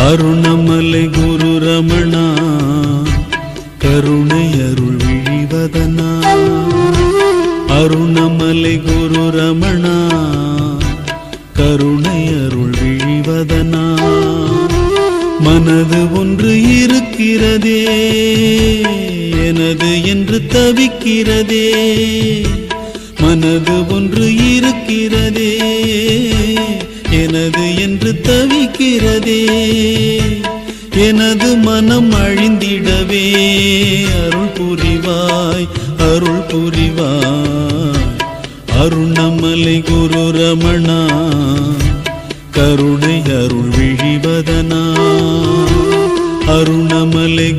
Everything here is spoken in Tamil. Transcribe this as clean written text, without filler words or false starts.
அருணமலை குரு ரமணா கருணை அருள் விழிவதனா அருணமலை குரு ரமணா கருணை அருள் விழிவதனா மனது ஒன்று இருக்கிறதே எனது என்று தவிக்கிறதே மனது ஒன்று இருக்கிறதே எனது என்று தவிக்கிறதே எனது மனம் அழிந்திடவே அருள் புரிவாய் அருள் புரிவாய் அருணமலை குரு ரமணா கருணை அருள் விழிவதனா அருணமலை